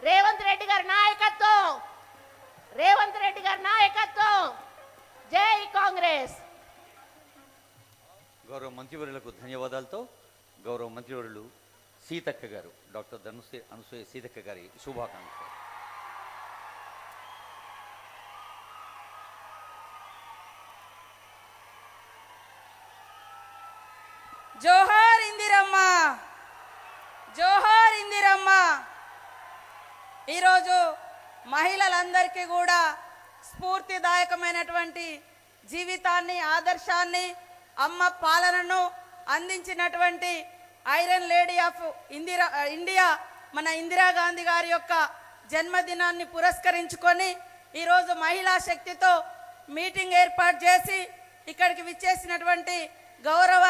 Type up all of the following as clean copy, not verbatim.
రేవంత్ రెడ్డి గారి నాయకత్వం, రేవంత్ రెడ్డి గారి నాయకత్వం. జై కాంగ్రెస్. గౌరవ మంత్రివర్యులకు ధన్యవాదాలతో గౌరవ మంత్రివర్యులు సీతక్క గారు, డాక్టర్ అనసూయ సీతక్క గారి శుభాకాంక్షలు. జోహార్ ఇందిరమ్మ, జోహార్ ఇందిరమ్మ. ఈరోజు మహిళలందరికీ కూడా స్ఫూర్తిదాయకమైనటువంటి జీవితాన్ని, ఆదర్శాన్ని, అమ్మ పాలనను అందించినటువంటి ఐరన్ లేడీ ఆఫ్ ఇండియా మన ఇందిరాగాంధీ గారి యొక్క జన్మదినాన్ని పురస్కరించుకొని ఈరోజు మహిళా శక్తితో మీటింగ్ ఏర్పాటు చేసి ఇక్కడికి విచ్చేసినటువంటి గౌరవ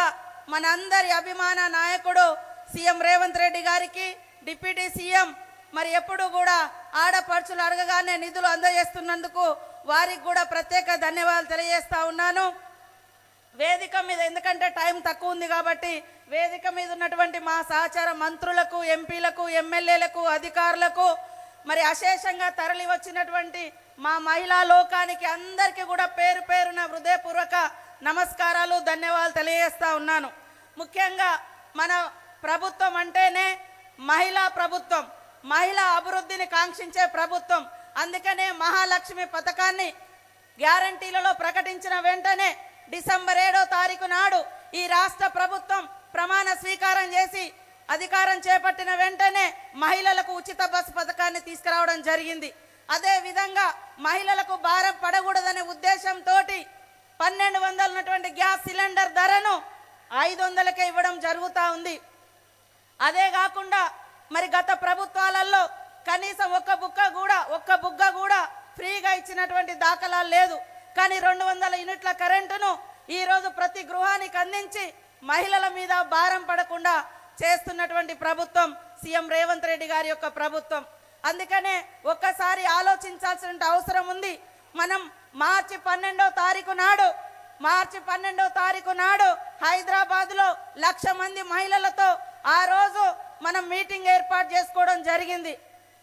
మనందరి అభిమాన నాయకుడు సీఎం రేవంత్ రెడ్డి గారికి, డిప్యూటీ సీఎం మరి ఎప్పుడు కూడా ఆడపడుచులు అడగగానే నిధులు అందజేస్తున్నందుకు వారికి కూడా ప్రత్యేక ధన్యవాదాలు తెలియజేస్తా ఉన్నాను. వేదిక మీద, ఎందుకంటే టైం తక్కువ ఉంది కాబట్టి, వేదిక మీద ఉన్నటువంటి మా సహచార మంత్రులకు, ఎంపీలకు, ఎమ్మెల్యేలకు, అధికారులకు, మరి అశేషంగా తరలి వచ్చినటువంటి మా మహిళా లోకానికి అందరికీ కూడా పేరు పేరున హృదయపూర్వక నమస్కారాలు, ధన్యవాదాలు తెలియజేస్తా ఉన్నాను. ముఖ్యంగా మన ప్రభుత్వం అంటేనే మహిళా ప్రభుత్వం, మహిళా అభివృద్ధిని కాంక్షించే ప్రభుత్వం. అందుకనే మహాలక్ష్మి పథకాన్ని గ్యారంటీలలో ప్రకటించిన వెంటనే డిసెంబర్ 7వ తారీఖు నాడు ఈ రాష్ట్ర ప్రభుత్వం ప్రమాణ స్వీకారం చేసి అధికారం చేపట్టిన వెంటనే మహిళలకు ఉచిత బస్సు పథకాన్ని తీసుకురావడం జరిగింది. అదే విధంగా మహిళలకు భారం పడకూడదనే ఉద్దేశంతో 1200 ఉన్నటువంటి గ్యాస్ సిలిండర్ ధరను 500కే ఇవ్వడం జరుగుతూ ఉంది. అదే కాకుండా మరి గత ప్రభుత్వాలలో కనీసం ఒక్క బుగ్గ కూడా ఫ్రీగా ఇచ్చినటువంటి దాఖలాలు లేదు. కానీ 200 యూనిట్ల కరెంటును ఈరోజు ప్రతి గృహానికి అందించి మహిళల మీద భారం పడకుండా చేస్తున్నటువంటి ప్రభుత్వం సీఎం రేవంత్ రెడ్డి గారి యొక్క ప్రభుత్వం. అందుకనే ఒక్కసారి ఆలోచించాల్సిన అవసరం ఉంది. మనం మార్చి 12వ తారీఖు నాడు హైదరాబాద్లో 1,00,000 మంది మహిళలతో ఆ రోజు మనం మీటింగ్ ఏర్పాటు చేసుకోవడం జరిగింది.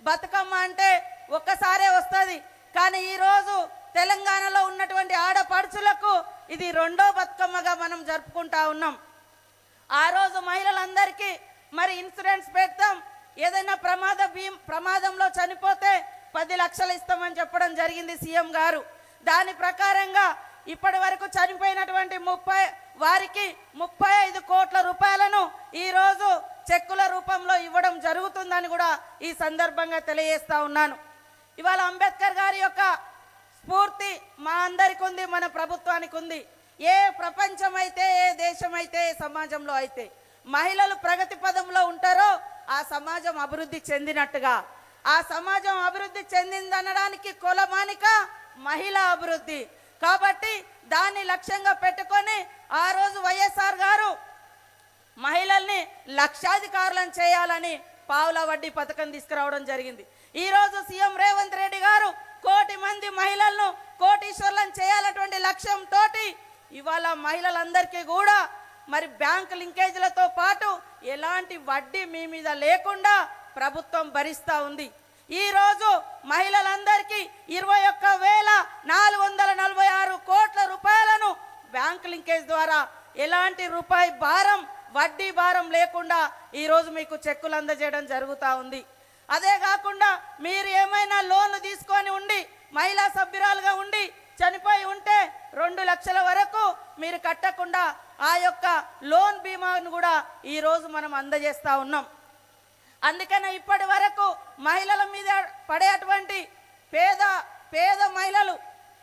బతుకమ్మ అంటే ఒక్కసారే వస్తుంది, కానీ ఈరోజు తెలంగాణలో ఉన్నటువంటి ఆడపడుచులకు ఇది 2వ బతుకమ్మగా మనం జరుపుకుంటా ఉన్నాం. ఆ రోజు మహిళలందరికీ మరి ఇన్సూరెన్స్ పెడతాం, ఏదైనా ప్రమాదంలో చనిపోతే 10 లక్షలు ఇస్తామని చెప్పడం జరిగింది సీఎం గారు. దాని ప్రకారంగా ఇప్పటి వరకు చనిపోయినటువంటి వారికి 35 కోట్ల రూపాయలను ఈరోజు చెక్కుల రూపంలో ఇవ్వడం జరుగుతుందని కూడా ఈ సందర్భంగా తెలియజేస్తా ఉన్నాను. ఇవాళ అంబేద్కర్ గారి యొక్క స్ఫూర్తి మా అందరికి ఉంది, మన ప్రభుత్వానికి ఉంది. ఏ ప్రపంచం అయితే, ఏ దేశం అయితే, ఏ సమాజంలో అయితే మహిళలు ప్రగతి పదంలో ఉంటారో ఆ సమాజం అభివృద్ధి చెందినట్టుగా, ఆ సమాజం అభివృద్ధి చెందిందనడానికి కొలమానిక మహిళా అభివృద్ధి. కాబట్టి దాన్ని లక్ష్యంగా పెట్టుకొని ఆ రోజు వైఎస్ఆర్ గారు మహిళల్ని లక్షాధికారులను చేయాలని పావుల వడ్డీ పథకం తీసుకురావడం జరిగింది. ఈరోజు సీఎం రేవంత్ రెడ్డి గారు 1 కోటి మంది మహిళలను కోటీశ్వర్లను చేయాలటువంటి లక్ష్యంతో ఇవాళ మహిళలందరికీ కూడా మరి బ్యాంక్ లింకేజీలతో పాటు ఎలాంటి వడ్డీ మీ మీద లేకుండా ప్రభుత్వం భరిస్తూ ఉంది. ఈరోజు మహిళలందరికీ 21,446 కోట్ల రూపాయలను బ్యాంక్ లింకేజ్ ద్వారా ఎలాంటి రూపాయి భారం, వడ్డీ భారం లేకుండా ఈరోజు మీకు చెక్కులు అందజేయడం జరుగుతూ ఉంది. అదే కాకుండా మీరు ఏమైనా లోన్లు తీసుకొని ఉండి మహిళా సభ్యురాలుగా ఉండి చనిపోయి ఉంటే 2 లక్షల వరకు మీరు కట్టకుండా ఆ యొక్క లోన్ బీమాను కూడా ఈరోజు మనం అందజేస్తూ ఉన్నాం. అందుకనే ఇప్పటి వరకు మహిళల మీద పడేటువంటి పేద మహిళలు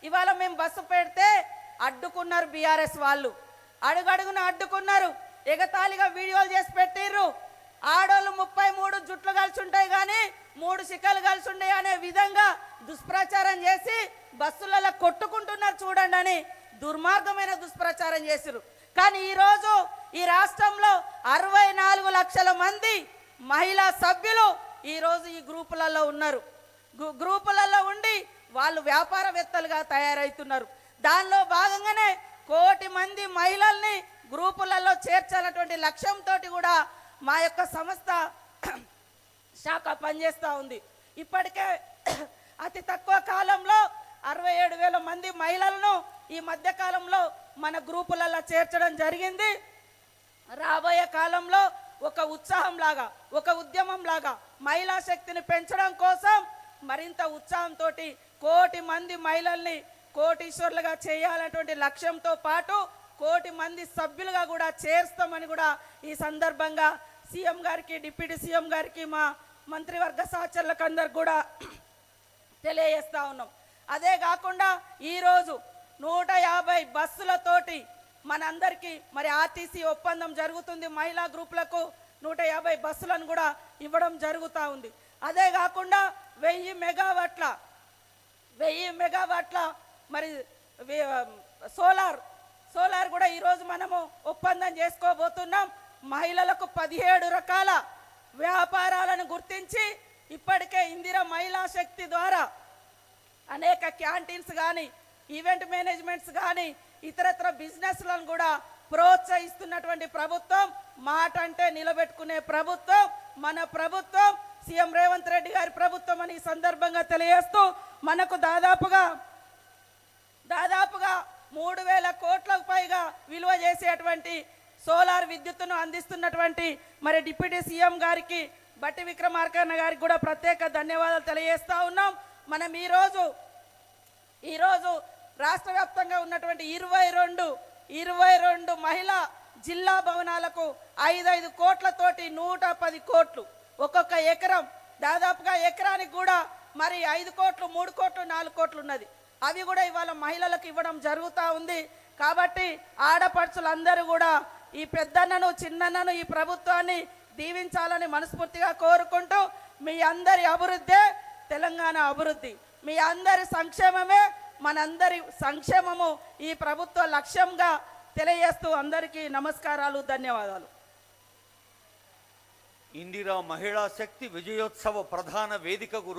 ఇవాళ మేము బస్సు పెడితే అడ్డుకున్నారు. బీఆర్ఎస్ వాళ్ళు అడుగడుగున అడ్డుకున్నారు, ఎగతాళిగా వీడియోలు చేసి పెట్టిర్రు. ఆడోళ్ళు 33 జుట్లు కలిసి ఉంటాయి కానీ 3 శిఖలు కలిసి ఉండే అనే విధంగా దుష్ప్రచారం చేసి బస్సులలో కొట్టుకుంటున్నారు చూడండి అని దుర్మార్గమైన దుష్ప్రచారం చేసిరు. కానీ ఈరోజు ఈ రాష్ట్రంలో 64 లక్షల మంది మహిళా సభ్యులు ఈరోజు ఈ గ్రూపులలో ఉన్నారు. గ్రూపులలో ఉండి వాళ్ళు వ్యాపారవేత్తలుగా తయారవుతున్నారు. దానిలో భాగంగానే 1 కోటి మంది మహిళల్ని గ్రూపులలో చేర్చాలటువంటి లక్ష్యంతో కూడా మా యొక్క సంస్థ శాఖ పనిచేస్తూ ఉంది. ఇప్పటికే అతి తక్కువ కాలంలో 67,000 మంది మహిళలను ఈ మధ్య కాలంలో మన గ్రూపులలో చేర్చడం జరిగింది. రాబోయే కాలంలో ఒక ఉత్సాహం లాగా, ఒక ఉద్యమం లాగా మహిళా శక్తిని పెంచడం కోసం మరింత ఉత్సాహంతో 1 కోటి మంది మహిళల్ని కోటీశ్వర్లుగా చేయాలనేటువంటి లక్ష్యంతో పాటు 1 కోటి మంది సభ్యులుగా కూడా చేర్స్తామని కూడా ఈ సందర్భంగా సీఎం గారికి, డిప్యూటీ సీఎం గారికి, మా మంత్రివర్గ సహచరులకు అందరికి కూడా తెలియజేస్తా ఉన్నాం. అదే కాకుండా ఈరోజు 150 బస్సులతోటి మనందరికీ మరి ఆర్టీసీ ఒప్పందం జరుగుతుంది. మహిళా గ్రూపులకు 150 బస్సులను కూడా ఇవ్వడం జరుగుతూ ఉంది. అదే కాకుండా 1000 మెగావాట్ల మరి సోలార్ కూడా ఈరోజు మనము ఒప్పందం చేసుకోబోతున్నాం. మహిళలకు 17 రకాల వ్యాపారాలను గుర్తించి ఇప్పటికే ఇందిరా మహిళా శక్తి ద్వారా అనేక క్యాంటీన్స్ కానీ, ఈవెంట్ మేనేజ్మెంట్స్ కానీ, ఇతరత్ర బిజినెస్లను కూడా ప్రోత్సహిస్తున్నటువంటి ప్రభుత్వం, మాట అంటే నిలబెట్టుకునే ప్రభుత్వం మన ప్రభుత్వం, సీఎం రేవంత్ రెడ్డి గారి ప్రభుత్వం అని ఈ సందర్భంగా తెలియజేస్తూ మనకు దాదాపుగా 3,000 కోట్లకు పైగా విలువ చేసేటువంటి సోలార్ విద్యుత్తును అందిస్తున్నటువంటి మరి డిప్యూటీ సీఎం గారికి, బట్టి విక్రమార్కన్న గారికి కూడా ప్రత్యేక ధన్యవాదాలు తెలియజేస్తా ఉన్నాం. మనం ఈరోజు రాష్ట్ర వ్యాప్తంగా ఉన్నటువంటి 22 మహిళా జిల్లా భవనాలకు 5 కోట్లతోటి 110 కోట్లు, ఒక్కొక్క ఎకరం దాదాపుగా ఎకరానికి కూడా మరి 5 కోట్లు, 3 కోట్లు, 4 కోట్లు ఉన్నది. అవి కూడా ఇవాళ మహిళలకు ఇవ్వడం జరుగుతూ ఉంది. కాబట్టి ఆడపడుచులందరూ కూడా ఈ పెద్దన్నను, చిన్నన్నను, ఈ ప్రభుత్వాన్ని దీవించాలని మనస్ఫూర్తిగా కోరుకుంటూ, మీ అందరి అభివృద్ధే తెలంగాణ అభివృద్ధి, మీ అందరి సంక్షేమమే మనందరి సంక్షేమము ఈ ప్రభుత్వ లక్ష్యంగా తెలియజేస్తూ అందరికీ నమస్కారాలు, ధన్యవాదాలు. ఇందిరా మహిళా శక్తి విజయోత్సవ ప్రధాన వేదికకు